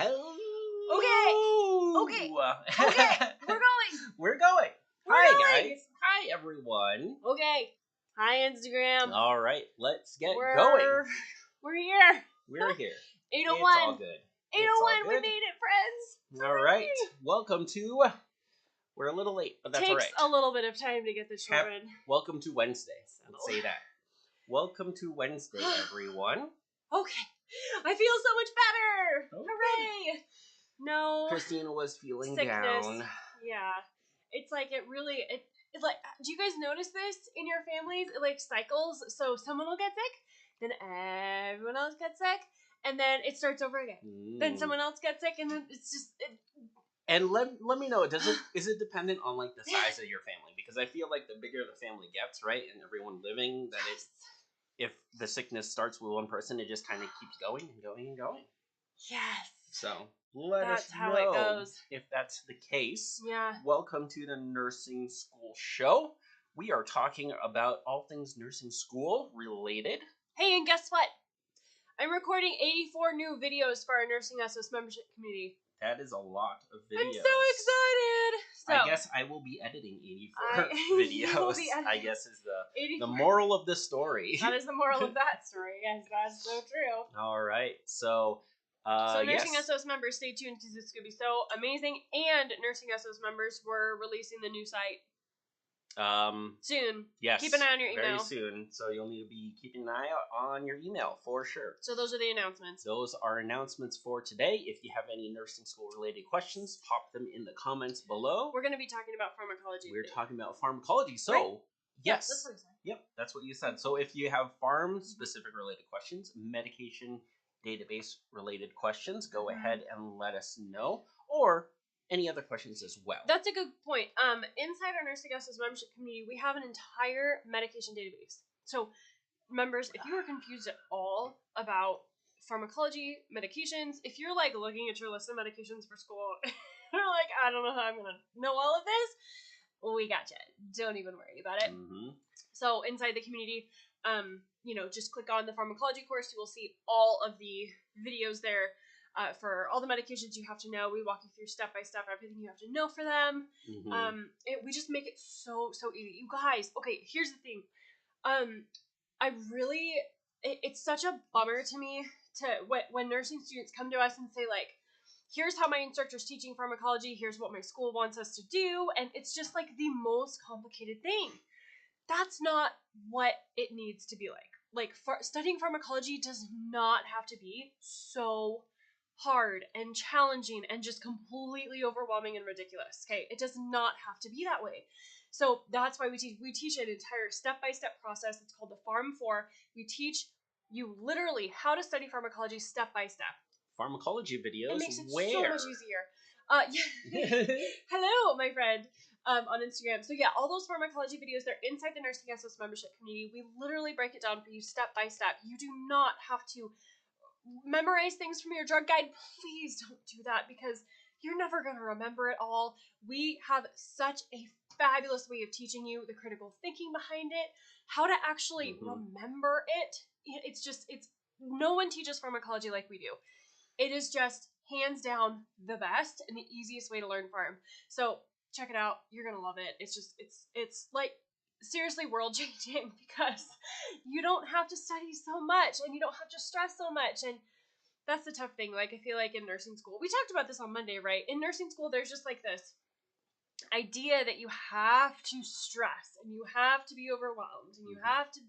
Hello. Okay. We're going. We're going. We're Hi, going. guys. Hi, everyone. Okay. Hi, Instagram. All right, let's get going. We're here. We're here. 801. It's all good. 801. We made it, friends. All right. Welcome to. We're a little late, but that's all right. Takes a little bit of time to get this shortened. Welcome to Wednesday. Let's say that. Welcome to Wednesday, everyone. Okay. I feel so much better. Okay. Hooray. No. Christina was feeling Sickness. down. Yeah. It's like it's like, do you guys notice this in your families? It like cycles. So someone will get sick, then everyone else gets sick, and then it starts over again. Then someone else gets sick, and then it's just. And let me know, is it dependent on like the size of your family? Because I feel like the bigger the family gets, right, and everyone living, that it's, if the sickness starts with one person, it just kind of keeps going and going and going. Yes. So let us know how it goes. If that's the case. Yeah. Welcome to the Nursing School Show. We are talking about all things nursing school related. Hey, and guess what? I'm recording 84 new videos for our Nursing SOS membership community. That is a lot of videos. I'm so excited. So, I guess I will be editing 84 videos. I guess is the moral of the story. That is the moral of that story. Yes, that's so true. All right. So Nursing SOS members, stay tuned because it's going to be so amazing. And Nursing SOS members, we're releasing the new site. Soon. Yes. Keep an eye on your email. Very soon. So you'll need to be keeping an eye out on your email for sure. So those are the announcements. Those are announcements for today. If you have any nursing school related questions, pop them in the comments below. We're going to be talking about pharmacology. We're talking about pharmacology. So, right. yes. That's what I said. Yep, that's what you said. So if you have pharm specific related questions, medication database related questions, go ahead and let us know. Or any other questions as well. That's a good point. Inside our Nursing SOS membership community, we have an entire medication database. So, members, if you are confused at all about pharmacology, medications, if you're like looking at your list of medications for school, you're like, I don't know how I'm gonna know all of this. We got you. Don't even worry about it. So, inside the community, just click on the pharmacology course. You will see all of the videos there. For all the medications you have to know. We walk you through step by step everything you have to know for them. We just make it so easy. You guys, okay, here's the thing. It's such a bummer to me when nursing students come to us and say like, here's how my instructor's teaching pharmacology, here's what my school wants us to do, and it's just like the most complicated thing. That's not what it needs to be like. Like, studying pharmacology does not have to be so hard and challenging and just completely overwhelming and ridiculous. Okay, it does not have to be that way. So that's why we teach an entire step-by-step process. It's called the Pharm 4. We teach you literally how to study pharmacology step by step. Pharmacology videos. It makes it so much easier. Hello, my friend. On Instagram. So yeah, all those pharmacology videos, they're inside the Nursing SOS membership community. We literally break it down for you step by step. You do not have to memorize things from your drug guide. Please don't do that because you're never going to remember it all. We have such a fabulous way of teaching you the critical thinking behind it, how to actually remember it. It's no one teaches pharmacology like we do. It is just hands down the best and the easiest way to learn pharm. So check it out. You're going to love it. It's like seriously world changing because you don't have to study so much and you don't have to stress so much, and that's the tough thing. Like, I feel like in nursing school, we talked about this on Monday, right? In nursing school, there's just like this idea that you have to stress and you have to be overwhelmed and you have to,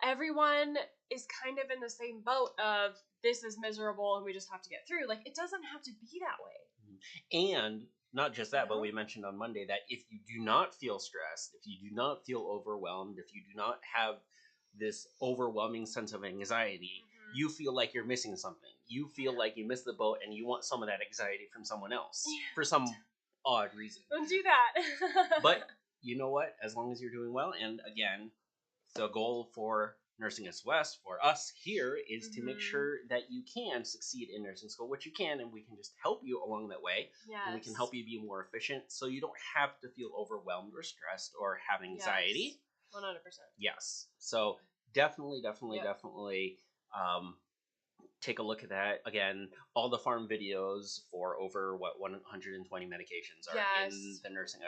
everyone is kind of in the same boat of this is miserable and we just have to get through. Like, it doesn't have to be that way. And not just that, but we mentioned on Monday that if you do not feel stressed, if you do not feel overwhelmed, if you do not have this overwhelming sense of anxiety, you feel like you're missing something. You feel like you missed the boat and you want some of that anxiety from someone else for some odd reason. Don't do that. But you know what? As long as you're doing well, and again, the goal for Nursing SOS for us here is to make sure that you can succeed in nursing school, which you can, and we can just help you along that way. Yes. And we can help you be more efficient so you don't have to feel overwhelmed or stressed or have anxiety. 100%. Yes. So definitely take a look at that. Again, all the farm videos for over 120 medications are Yes. in the Nursing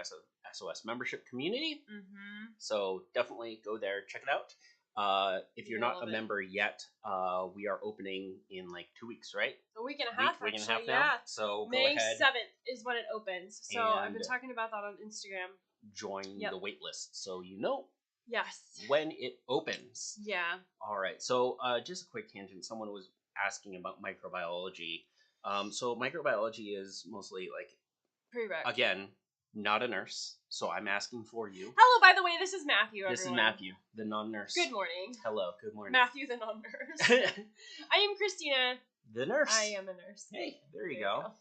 SOS membership community. Mm-hmm. So definitely go there, check it out. If you're You'll not a love it. member yet, we are opening in like 2 weeks, right? A week and a half, week and a actually. half now. Yeah. So May go ahead, 7th is when it opens. So I've been And- talking about that on Instagram. join Yep. the wait list so you know Yes. when it opens. Yeah. All right. So just a quick tangent. Someone was asking about microbiology. So microbiology is mostly like, Prereq. again, not a nurse. So I'm asking for you. Hello, by the way, this is Matthew. This is everyone. Matthew, the non-nurse. Good morning. Hello. Good morning. Matthew, the non-nurse. I am Christina. The nurse. I am a nurse. Hey, there you go.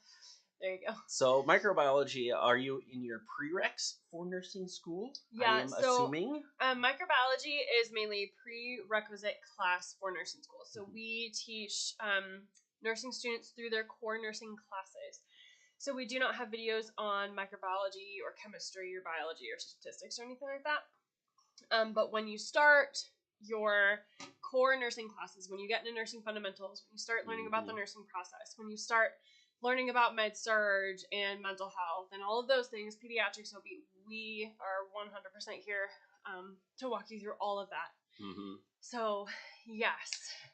There you go. So microbiology, are you in your prereqs for nursing school? Yeah, I am so- assuming. Microbiology is mainly prerequisite class for nursing school. So we teach nursing students through their core nursing classes. So we do not have videos on microbiology or chemistry or biology or statistics or anything like that. But when you start your core nursing classes, when you get into nursing fundamentals, when you start learning about the nursing process, when you start learning about med-surg and mental health and all of those things, pediatrics OB, we are 100% here to walk you through all of that. Mm-hmm. So, yes.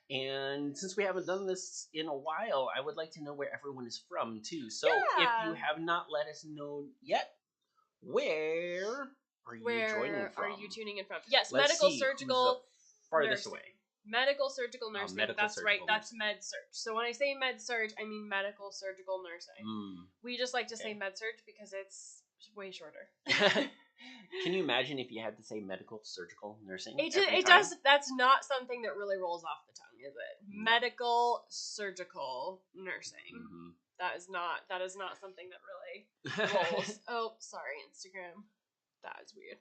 And since we haven't done this in a while, I would like to know where everyone is from too. So Yeah. if you have not let us know yet, where are you joining from? Are you tuning in from? Yes, Let's medical see surgical who's the farthest nursing. away. Medical surgical nursing. medical That's right. surgical That's nursing. med-surg. So when I say med-surg, I mean medical surgical nursing. We just like to say Okay. med-surg because it's way shorter. Can you imagine if you had to say medical surgical nursing? It every time? does. That's not something that really rolls off the tongue, is it? No. Medical surgical nursing. Mhm. That is not something that really rolls. Oh, sorry, Instagram. That is weird.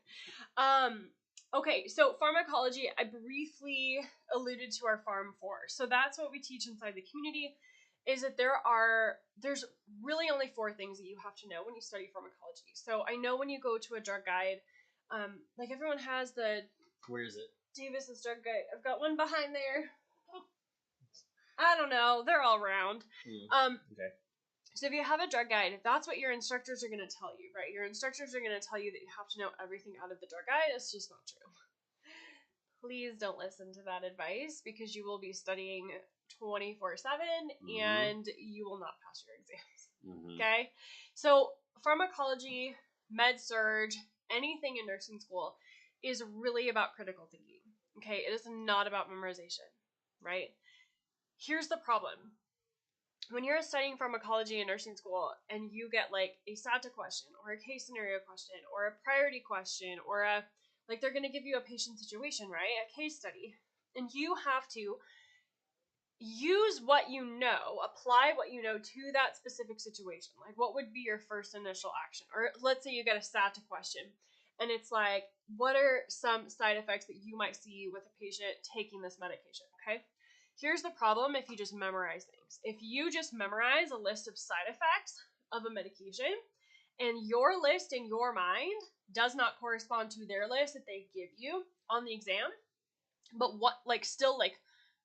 Okay, so pharmacology, I briefly alluded to our Pharm 4. So that's what we teach inside the community, is that there's really only 4 things that you have to know when you study pharmacology. So I know when you go to a drug guide, like everyone has the Where is it? Davis's drug guide. I've got one behind there. I don't know. They're all around. Okay. So if you have a drug guide, that's what your instructors are going to tell you, right? Your instructors are going to tell you that you have to know everything out of the drug guide. It's just not true. Please don't listen to that advice because you will be studying 24/7 and you will not pass your exams. Mm-hmm. Okay? So pharmacology, med-surg, anything in nursing school is really about critical thinking. Okay? It is not about memorization, right? Here's the problem. When you're studying pharmacology in nursing school and you get like a SATA question or a case scenario question or a priority question or they're going to give you a patient situation, right? A case study. And you have to use what you know, apply what you know to that specific situation. Like what would be your first initial action? Or let's say you get a SATA question and it's like, what are some side effects that you might see with a patient taking this medication, okay? Here's the problem if you just memorize things. If you just memorize a list of side effects of a medication and your list in your mind does not correspond to their list that they give you on the exam, but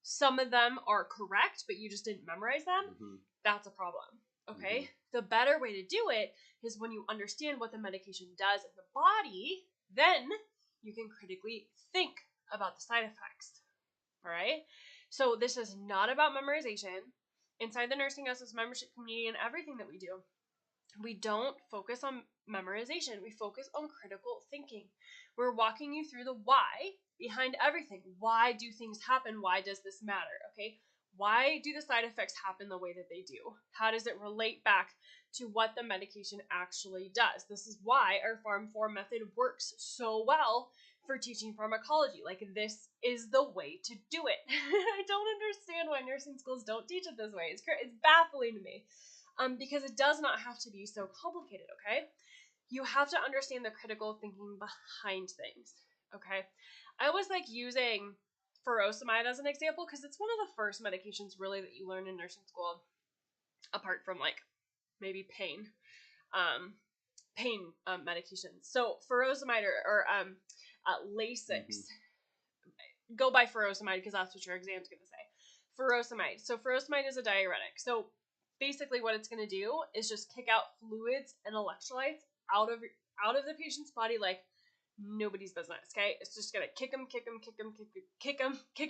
some of them are correct, but you just didn't memorize them, that's a problem, okay? The better way to do it is when you understand what the medication does in the body, then you can critically think about the side effects, all right? So this is not about memorization. Inside the Nursing SOS membership community and everything that we do, we don't focus on memorization. We focus on critical thinking. We're walking you through the why behind everything. Why do things happen? Why does this matter? Okay? Why do the side effects happen the way that they do? How does it relate back to what the medication actually does? This is why our Pharm 4 method works so well for teaching pharmacology. Like, this is the way to do it. I don't understand why nursing schools don't teach it this way. It's baffling to me. Because it does not have to be so complicated, okay? You have to understand the critical thinking behind things, okay? I always like using furosemide as an example because it's one of the first medications really that you learn in nursing school, apart from like maybe pain medications. So furosemide or Lasix, go by furosemide because that's what your exam's going to say. Furosemide. So furosemide is a diuretic. So basically what it's going to do is just kick out fluids and electrolytes out of the patient's body like nobody's business, okay? It's just going to kick them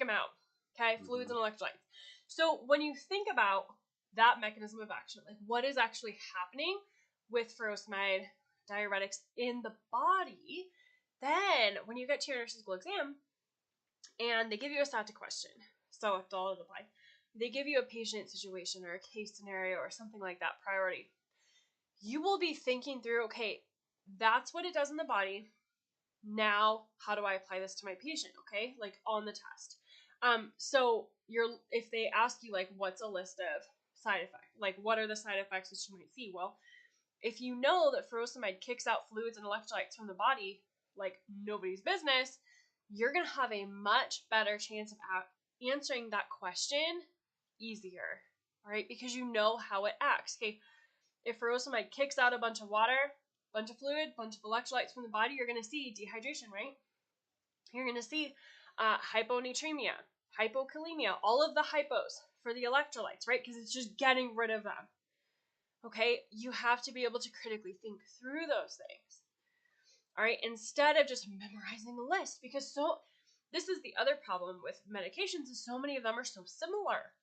out, okay? Mm-hmm. Fluids and electrolytes. So when you think about that mechanism of action, like what is actually happening with furosemide diuretics in the body, then when you get to your nursing school exam and they give you a SATA question, so if all apply, they give you a patient situation or a case scenario or something like that, priority, you will be thinking through, okay, that's what it does in the body. Now, how do I apply this to my patient? Okay, like on the test. So if they ask you like, what's a list of side effects? Like, what are the side effects that you might see? Well, if you know that furosemide kicks out fluids and electrolytes from the body like nobody's business, you're gonna have a much better chance of answering that question easier, all right? Because you know how it acts. Okay, if furosemide kicks out a bunch of water, bunch of fluid, bunch of electrolytes from the body, you're going to see dehydration, right? You're going to see hyponatremia, hypokalemia, all of the hypos for the electrolytes, right? Because it's just getting rid of them. Okay, you have to be able to critically think through those things. All right, instead of just memorizing a list, because this is the other problem with medications is so many of them are so similar.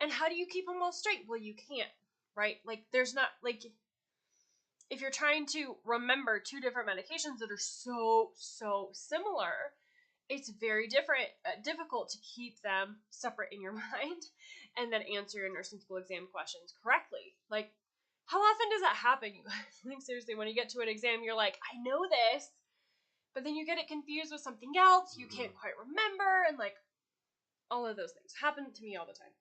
And how do you keep them all straight? Well, you can't, right? Like there's not like if you're trying to remember two different medications that are so similar, it's very difficult to keep them separate in your mind and then answer your nursing school exam questions correctly. Like, how often does that happen, you guys? Like, seriously, when you get to an exam, you're like, I know this, but then you get it confused with something else, you can't quite remember, and like, all of those things happen to me all the time.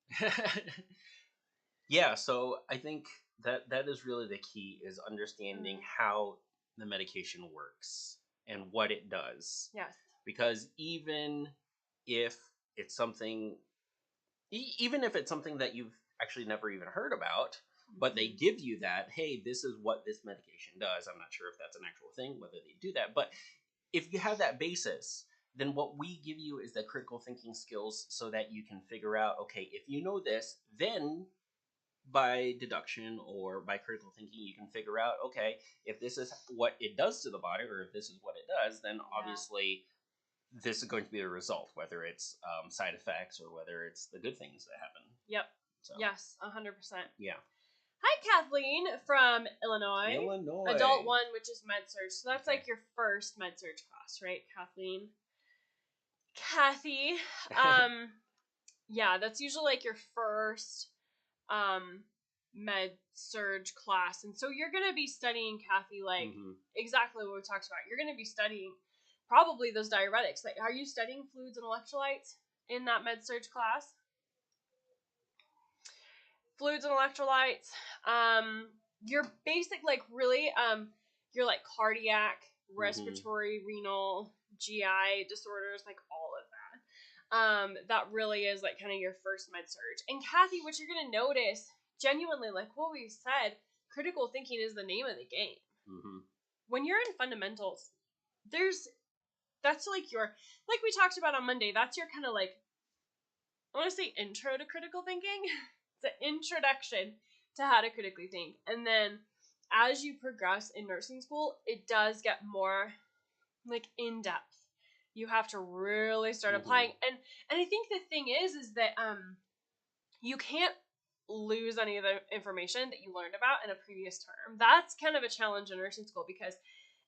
Yeah, so I think that is really the key, is understanding how the medication works and what it does. Yes. Because even if it's something that you've actually never even heard about, but they give you that, hey, this is what this medication does. I'm not sure if that's an actual thing, whether they do that, but if you have that basis, then what we give you is the critical thinking skills so that you can figure out, okay, if you know this, then by deduction or by critical thinking, you can figure out, okay, if this is what it does to the body, or if this is what it does, then obviously this is going to be the result, whether it's side effects or whether it's the good things that happen. Yep. So, yes, 100%. Yeah. Hi, Kathleen from Illinois. Adult 1, which is med-surg. So that's like your first med-surg class, right, Kathleen? Kathy. Yeah, that's usually like your first med-surg class. And so you're going to be studying, Kathy, like exactly what we talked about. You're going to be studying probably those diuretics. Like, are you studying fluids and electrolytes in that med-surg class? Fluids and electrolytes. Your basic, like, really, your, like, cardiac, respiratory, renal, GI disorders, like, all of that. That really is, like, kind of your first med-surg. And Kathy, what you're going to notice, genuinely, like what we said, critical thinking is the name of the game. When you're in fundamentals, that's like like we talked about on Monday, that's your kind of like, I want to say intro to critical thinking. It's an introduction to how to critically think. And then as you progress in nursing school, it does get more like in depth. You have to really start applying. And I think the thing is that you can't lose any of the information that you learned about in a previous term. That's kind of a challenge in nursing school because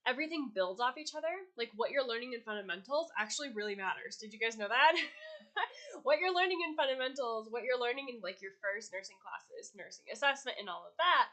everything builds off each other. Like what you're learning in fundamentals actually really matters. Did you guys know that? What you're learning in fundamentals, what you're learning in like your first nursing classes, nursing assessment and all of that,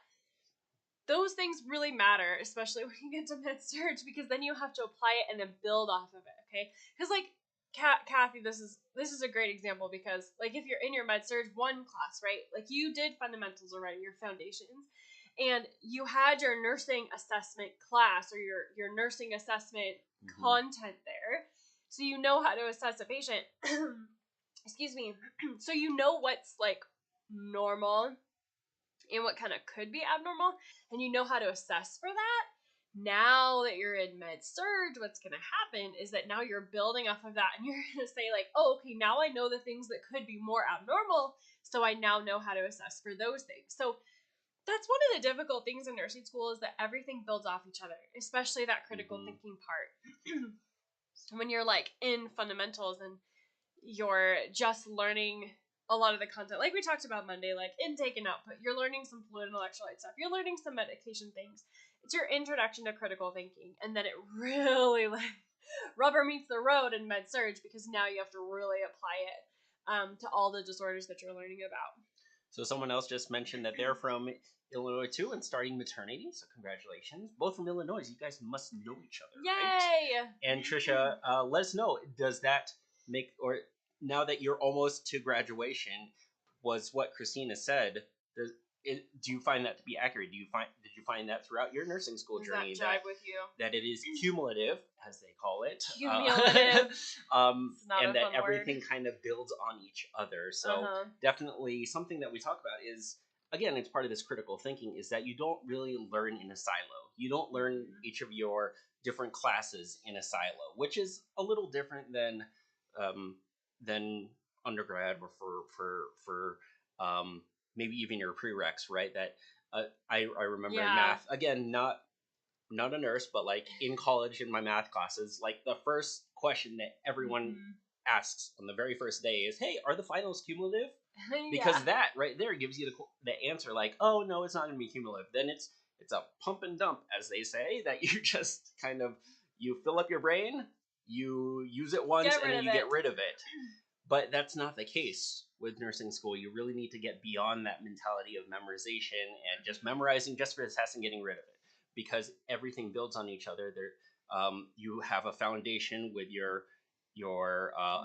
those things really matter, especially when you get to med-surg, because then you have to apply it and then build off of it, okay? Because like Kathy, this is a great example because like if you're in your med-surg 1 class, right? Like you did fundamentals already, your foundations, and you had your nursing assessment class or your nursing assessment content there. So you know how to assess a patient. Excuse me. So you know what's like normal and what kind of could be abnormal, and you know how to assess for that. Now that you're in med surg, what's going to happen is that now you're building off of that, and you're going to say like, oh, okay, now I know the things that could be more abnormal, so I now know how to assess for those things. So that's one of the difficult things in nursing school, is that everything builds off each other, especially that critical thinking part. When you're like in fundamentals and you're just learning a lot of the content, like we talked about Monday, like intake and output, you're learning some fluid and electrolyte stuff, you're learning some medication things. It's your introduction to critical thinking, and then it really like rubber meets the road in med surg, because now you have to really apply it to all the disorders that you're learning about. So someone else just mentioned that they're from Illinois too and starting maternity. So congratulations, both from Illinois. You guys must know each other, Yay! right? And Trisha, let us know. Does that make, or now that you're almost to graduation, was what Christina said? Do you find that to be accurate? Did you find that throughout your nursing school journey that jive with you? That it is cumulative, as they call it, cumulative, and that everything kind of builds on each other. So definitely something that we talk about is, again, it's part of this critical thinking, is that you don't really learn in a silo. You don't learn each of your different classes in a silo, which is a little different than undergrad, or for maybe even your prereqs, right? That I remember in math, again, not a nurse, but like in college in my math classes, like the first question that everyone asks on the very first day is, hey, are the finals cumulative? Because that right there gives you the answer, like, oh no, it's not going to be cumulative. Then it's a pump and dump, as they say, that you just kind of, you fill up your brain, you use it once, and then you get rid of it. But that's not the case with nursing school. You really need to get beyond that mentality of memorization and just memorizing just for the test and getting rid of it, because everything builds on each other. You have a foundation with your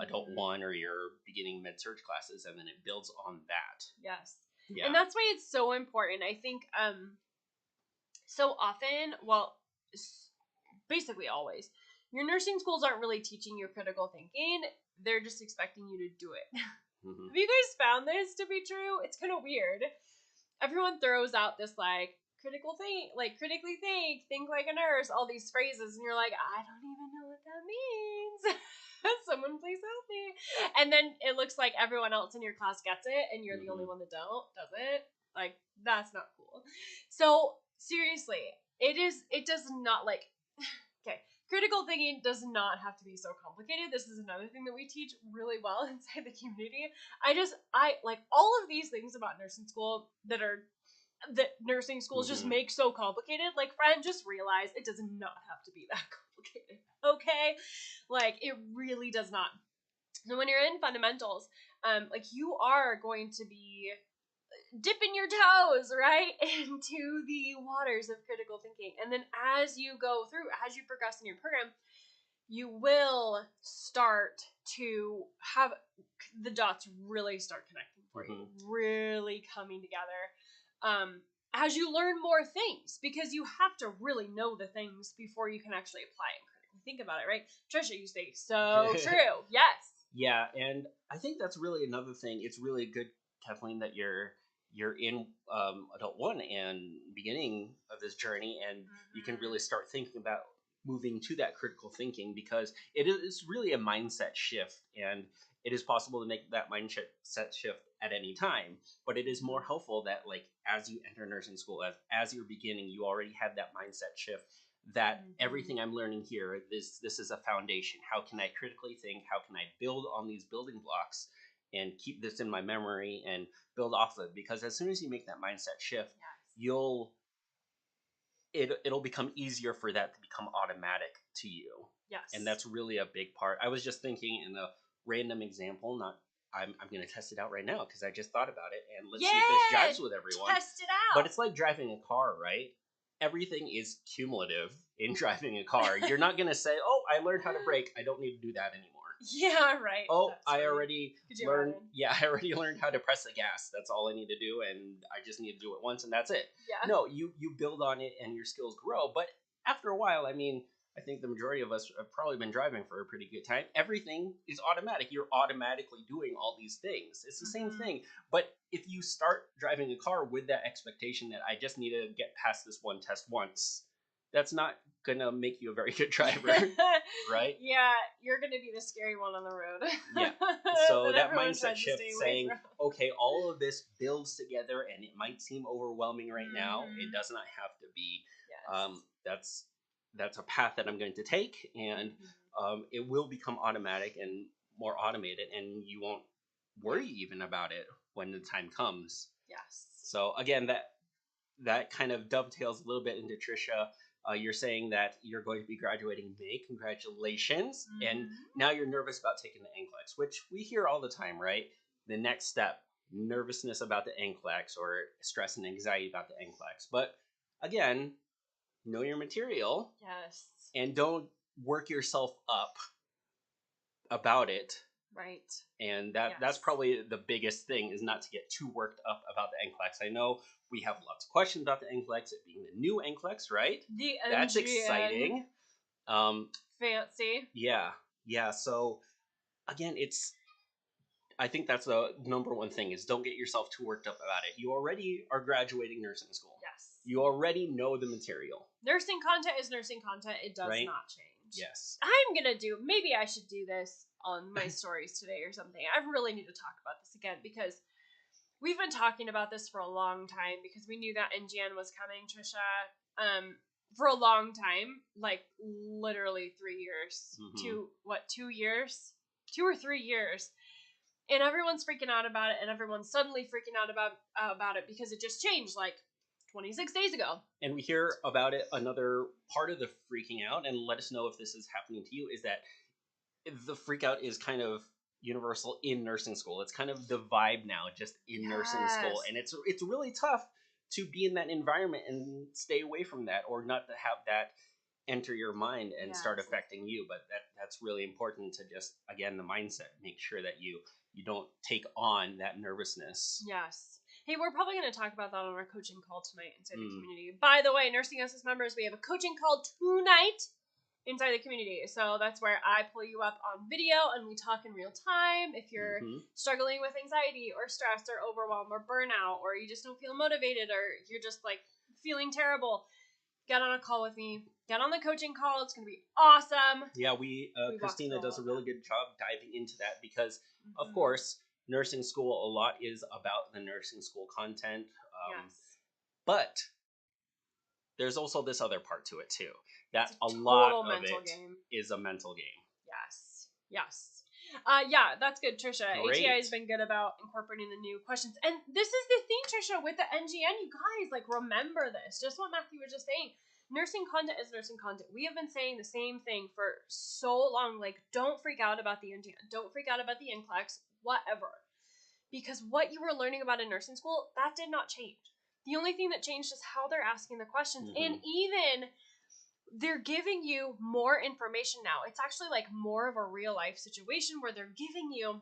adult 1 or your beginning med surg classes, and then it builds on that. Yes. Yeah. And that's why it's so important. I think so often, well, basically always, your nursing schools aren't really teaching you critical thinking. They're just expecting you to do it. Have you guys found this to be true? It's kind of weird. Everyone throws out this like critically think like a nurse, all these phrases, and you're like, I don't even know what that means. Someone please help me. And then it looks like everyone else in your class gets it, and you're the only one that doesn't. Like, that's not cool. So seriously, it does not, like, okay, critical thinking does not have to be so complicated. This is another thing that we teach really well inside the community. I like all of these things about nursing school that nursing schools just make so complicated. Like, friend, just realize it does not have to be that complicated. Okay? Like, it really does not. So when you're in fundamentals, like, you are going to be dipping your toes right into the waters of critical thinking, and then as you go through, as you progress in your program, you will start to have the dots really start connecting for you, really coming together as you learn more things, because you have to really know the things before you can actually apply and critically think about it, right? Trisha, you say so true. Yes. Yeah, and I think that's really another thing. It's really good, Kathleen, that you're in adult 1 and beginning of this journey, and you can really start thinking about moving to that critical thinking, because it is really a mindset shift, and it is possible to make that mindset shift at any time. But it is more helpful that, like, as you enter nursing school, as you're beginning, you already have that mindset shift that everything I'm learning here, this is a foundation. How can I critically think? How can I build on these building blocks and keep this in my memory and build off of it? Because as soon as you make that mindset shift, it'll become easier for that to become automatic to you. Yes. And that's really a big part. I was just thinking in a random example, I'm going to test it out right now because I just thought about it, and let's see if this jives with everyone. Test it out. But it's like driving a car, right? Everything is cumulative in driving a car. You're not going to say, oh, I learned how to brake, I don't need to do that anymore. Yeah, right. Oh, I already learned. Yeah, I already learned how to press the gas. That's all I need to do, and I just need to do it once, and that's it. Yeah. No, you build on it, and your skills grow. But after a while, I mean, I think the majority of us have probably been driving for a pretty good time. Everything is automatic. You're automatically doing all these things. It's the same thing. But if you start driving a car with that expectation that I just need to get past this one test once, that's not gonna make you a very good driver, right? Yeah, you're gonna be the scary one on the road. Yeah. So that everyone mindset tries to shift stay away saying, from. okay, all of this builds together and it might seem overwhelming right now. It Mhm. does not have to be. Yes. That's a path that I'm going to take, and it will become automatic and more automated, and you won't worry even about it when the time comes. Yes. So again, that kind of dovetails a little bit into Trisha. You're saying that you're going to be graduating in May. Congratulations! And now you're nervous about taking the NCLEX, which we hear all the time, right? The next step, nervousness about the NCLEX or stress and anxiety about the NCLEX. But again, know your material. Yes. And don't work yourself up about it. Right. And that's probably the biggest thing, is not to get too worked up about the NCLEX. I know we have lots of questions about the NCLEX, it being the new NCLEX, right? The NGN. That's exciting. Fancy. Yeah. So again, I think that's the number one thing, is don't get yourself too worked up about it. You already are graduating nursing school. Yes. You already know the material. Nursing content is nursing content. It does not change. Yes. Maybe I should do this on my stories today or something. I really need to talk about this again, because we've been talking about this for a long time, because we knew that NGN was coming, Trisha, for a long time, like literally 3 years. 2 years? 2 or 3 years. And everyone's freaking out about it, and everyone's suddenly freaking out about it because it just changed like 26 days ago. And we hear about it. Another part of the freaking out, and let us know if this is happening to you, is that the freak out is kind of universal in nursing school. It's kind of the vibe now, just in nursing school. And it's really tough to be in that environment and stay away from that, or not to have that enter your mind and start affecting you. But that's really important to just, again, the mindset. Make sure that you don't take on that nervousness. Yes. Hey, we're probably going to talk about that on our coaching call tonight inside the community. By the way, Nursing SS members, we have a coaching call tonight inside the community. So that's where I pull you up on video and we talk in real time. If you're struggling with anxiety or stress or overwhelm or burnout, or you just don't feel motivated, or you're just like feeling terrible, get on a call with me. Get on the coaching call. It's going to be awesome. Yeah, Christina does a really good job diving into that, because, of course, nursing school, a lot is about the nursing school content. But there's also this other part to it, too. That a lot of it is a mental game. Yes. Yeah, that's good, Trisha. Great. ATI has been good about incorporating the new questions. And this is the thing, Trisha, with the NGN, you guys, like, remember this. Just what Matthew was just saying. Nursing content is nursing content. We have been saying the same thing for so long. Like, don't freak out about the NGN. Don't freak out about the NCLEX, whatever. Because what you were learning about in nursing school, that did not change. The only thing that changed is how they're asking the questions. And even they're giving you more information now. It's actually like more of a real life situation where they're giving you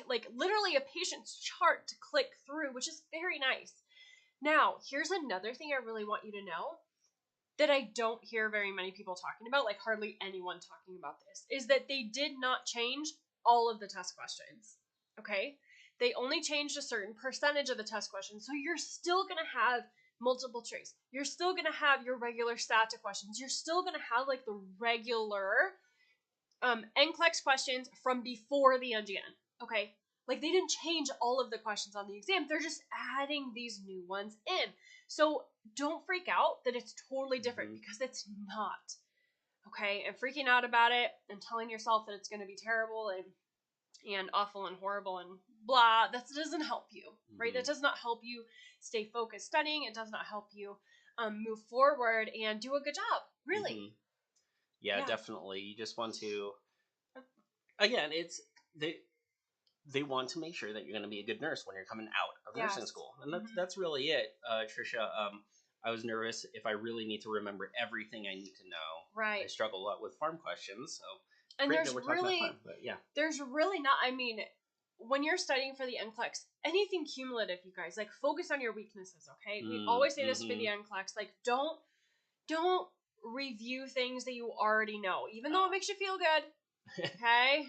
like literally a patient's chart to click through, which is very nice. Now, here's another thing I really want you to know that I don't hear very many people talking about, like hardly anyone talking about this, is that they did not change all of the test questions, okay? They only changed a certain percentage of the test questions, so you're still going to have multiple choice. You're still going to have your regular STATA questions. You're still going to have like the regular NCLEX questions from before the NGN, okay? Like, they didn't change all of the questions on the exam. They're just adding these new ones in. So don't freak out that it's totally different, because it's not, okay? And freaking out about it and telling yourself that it's going to be terrible and awful and horrible and blah, that doesn't help you, right? That does not help you stay focused studying. It does not help you move forward and do a good job, really. Yeah, definitely. You just want to, again, they want to make sure that you're going to be a good nurse when you're coming out of nursing school. And that's really it. Trisha, I was nervous if I really need to remember everything I need to know. Right. I struggle a lot with farm questions, so and there's really not, I mean, when you're studying for the NCLEX, anything cumulative, you guys, like, focus on your weaknesses, okay? We always say this for the NCLEX, like, don't review things that you already know, even though it makes you feel good, okay?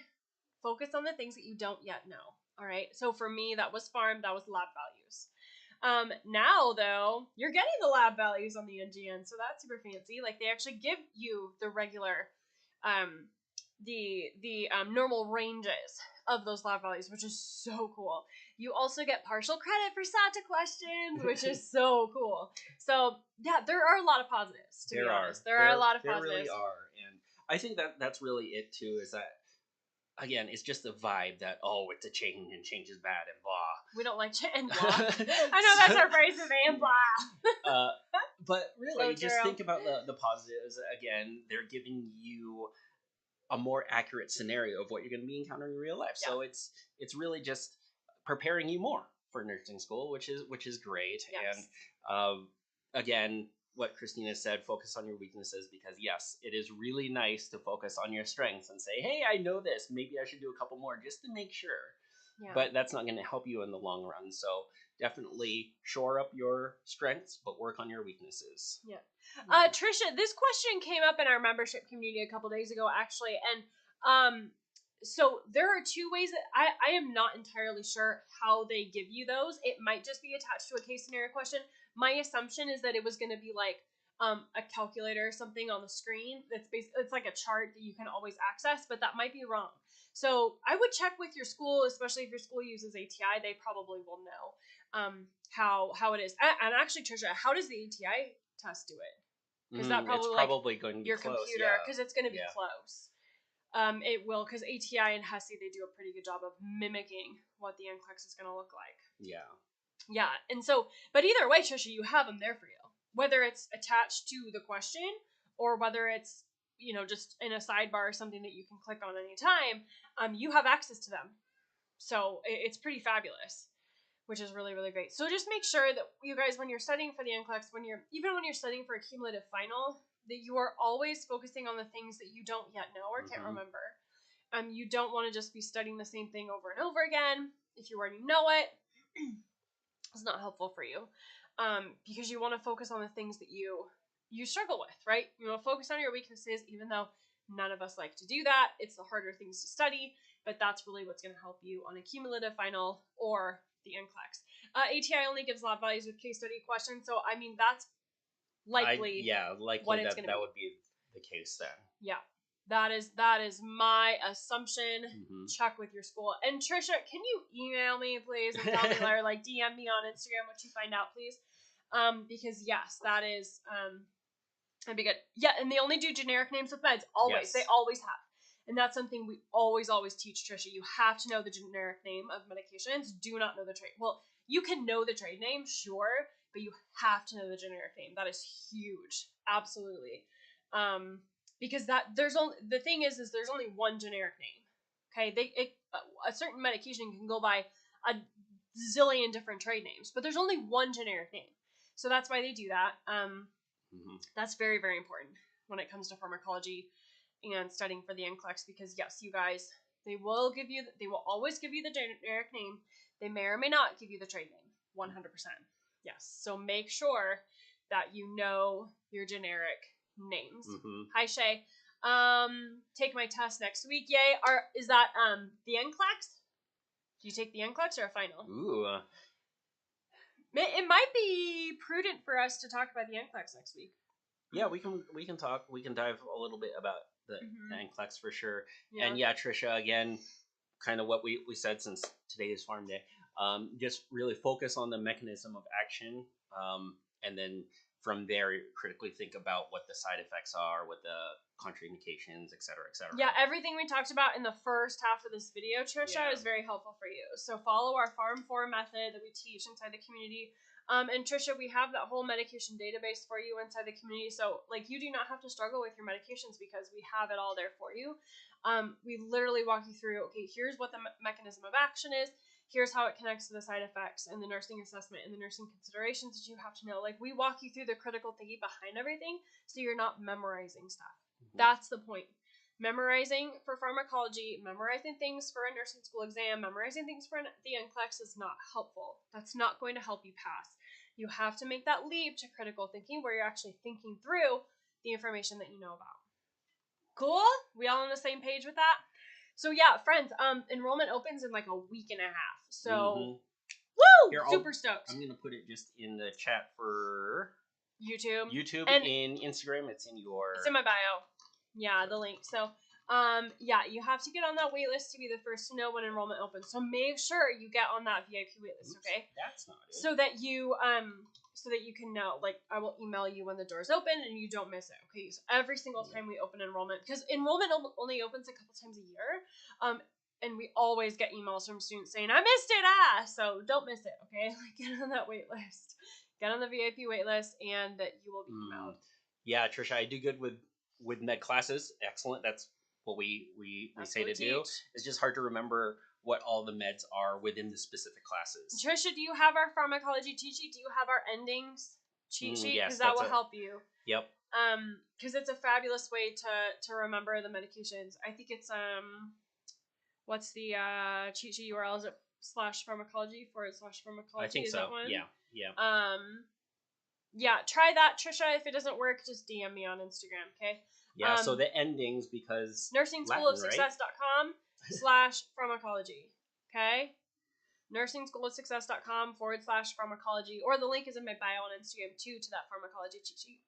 Focus on the things that you don't yet know, all right? So for me, that was farm, that was lab values. Now though, you're getting the lab values on the NGN, so that's super fancy. Like they actually give you the regular, the normal ranges of those lab values, which is so cool. You also get partial credit for SATA questions, which is so cool. So yeah, there are a lot of positives. To be honest, there are a lot of positives. There really are, and I think that's really it too. Is that again, it's just the vibe that it's a change and change is bad and blah. We don't like and blah. I know that's our phrase of and blah. But really, So just true. think about the positives. Again, they're giving you a more accurate scenario of what you're going to be encountering in real life. Yeah. So it's really just preparing you more for nursing school, which is great. Yes. And again, what Christina said, focus on your weaknesses, because yes, it is really nice to focus on your strengths and say, hey, I know this, maybe I should do a couple more just to make sure. Yeah. But that's not going to help you in the long run. So definitely shore up your strengths, but work on your weaknesses. Yeah. Trisha, this question came up in our membership community a couple days ago, actually, and so there are two ways that I am not entirely sure how they give you those. It might just be attached to a case scenario question. My assumption is that it was going to be like a calculator or something on the screen. It's like a chart that you can always access, but that might be wrong. So I would check with your school, especially if your school uses ATI. They probably will know how it is. And actually, Trisha, how does the ATI test do it? Because that probably going to be your close, computer, because it's going to be Yeah. close. It will, because ATI and HESI, they do a pretty good job of mimicking what the NCLEX is going to look like. Yeah. Yeah, and so, but either way, Trisha, you have them there for you. Whether it's attached to the question or whether it's, just in a sidebar or something that you can click on anytime, you have access to them. So it's pretty fabulous, which is really, really great. So just make sure that you guys, when you're studying for the NCLEX, when you're studying for a cumulative final, that you are always focusing on the things that you don't yet know or can't remember. You don't want to just be studying the same thing over and over again. If you already know it, it's not helpful for you, because you want to focus on the things that you struggle with, right? You want to focus on your weaknesses, even though none of us like to do that. It's the harder things to study, but that's really what's going to help you on a cumulative final or the NCLEX. ATI only gives lab values with case study questions, so I mean that's likely what it's going to be. That would be the case then. Yeah, that is my assumption. Check with your school. And Trisha, can you email me please and tell me, or like DM me on Instagram what you find out, please? Because yes, that is that'd be good. Yeah, and they only do generic names with meds. Always. Yes. They always have. And that's something we always teach, Trisha. You have to know the generic name of medications. Do not know the trade. Well, you can know the trade name, sure, but you have to know the generic name. That is huge. Absolutely. Because the thing is there's only one generic name. Okay, a certain medication can go by a zillion different trade names, but there's only one generic name. So that's why they do that. That's very, very important when it comes to pharmacology and studying for the NCLEX, because yes, you guys, they will always give you the generic name. They may or may not give you the trade name. 100%. Yes. So make sure that you know your generic names. Hi Shay. Take my test next week. Yay. Is that the NCLEX? Do you take the NCLEX or a final? Ooh. It might be prudent for us to talk about the NCLEX next week. Yeah, we can talk. We can dive a little bit about the NCLEX for sure. Yeah. And yeah, Trisha, again, kind of what we said since today is Farm Day. Just really focus on the mechanism of action, and then from there, critically think about what the side effects are, what the contraindications, et cetera, et cetera. Yeah, everything we talked about in the first half of this video, Trisha, is very helpful for you. So follow our Farm 4 method that we teach inside the community. And Trisha, we have that whole medication database for you inside the community. So like, you do not have to struggle with your medications because we have it all there for you. We literally walk you through, okay, here's what the mechanism of action is. Here's how it connects to the side effects and the nursing assessment and the nursing considerations that you have to know. Like, we walk you through the critical thinking behind everything, so you're not memorizing stuff. That's the point. Memorizing for pharmacology, memorizing things for a nursing school exam, memorizing things for the NCLEX is not helpful. That's not going to help you pass. You have to make that leap to critical thinking where you're actually thinking through the information that you know about. Cool? We all on the same page with that? So yeah, friends, enrollment opens in like a week and a half. So Woo! Here, Super stoked. I'm going to put it just in the chat for YouTube. YouTube And in Instagram. It's in your... It's in my bio. Yeah, the link. So, yeah, you have to get on that wait list to be the first to know when enrollment opens. So make sure you get on that VIP wait list, okay? That's not it. So that you can know. Like, I will email you when the doors open and you don't miss it, okay? So every single time we open enrollment, because enrollment only opens a couple times a year, and we always get emails from students saying, I missed it, so don't miss it, okay? Like, get on that wait list. Get on the VIP wait list, and that you will be emailed. Yeah, Trisha, I do good with med classes. Excellent. That's what we say to do. It's just hard to remember what all the meds are within the specific classes. Trisha, do you have our pharmacology cheat sheet? Do you have our endings cheat sheet? Yes, because that will help you. Yep. Because it's a fabulous way to remember the medications. I think it's what's the cheat sheet URL? Is it /pharmacology/pharmacology? I think Is so. that one? Yeah. Yeah, try that, Trisha. If it doesn't work, just DM me on Instagram, okay? Yeah, so the endings, because NursingSchoolOfSuccess.com /pharmacology, okay? NursingSchoolOfSuccess.com /pharmacology, or the link is in my bio on Instagram too to that pharmacology cheat sheet.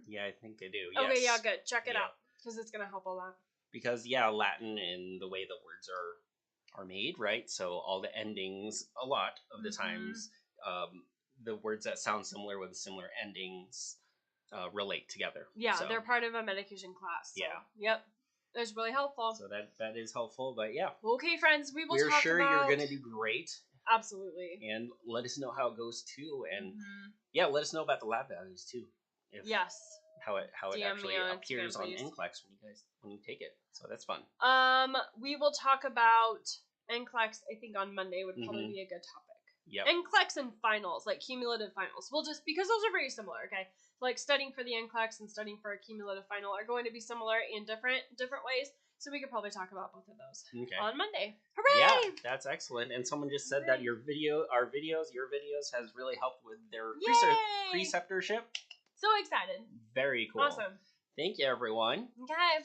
Yeah, I think they do. Yes. Okay, yeah, good. Check it out because it's gonna help a lot. Because Latin and the way the words are made, right? So all the endings, a lot of the times, the words that sound similar with similar endings relate together. Yeah, so, they're part of a medication class. So, yeah. Yep. That's really helpful. So that is helpful, but yeah. Okay, friends, we will We're talk sure about... you're going to do great. Absolutely. And let us know how it goes too. And let us know about the lab values too. Yes. How it actually appears on NCLEX when you take it. So that's fun. We will talk about NCLEX, I think on Monday would probably be a good topic. Yep. NCLEX and finals, like cumulative finals. We'll just, because those are very similar, okay? Like studying for the NCLEX and studying for a cumulative final are going to be similar in different ways. So we could probably talk about both of those on Monday. Hooray! Yeah, that's excellent. And someone just said that your videos has really helped with their preceptorship. So excited. Very cool. Awesome. Thank you, everyone. Okay.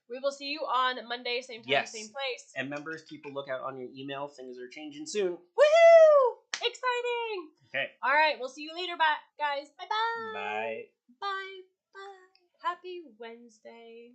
We will see you on Monday, same time, same place. And members, keep a lookout on your email. Things are changing soon. Woohoo! Exciting! Okay. All right, we'll see you later, guys. Bye-bye. Bye. Bye. Bye. Happy Wednesday.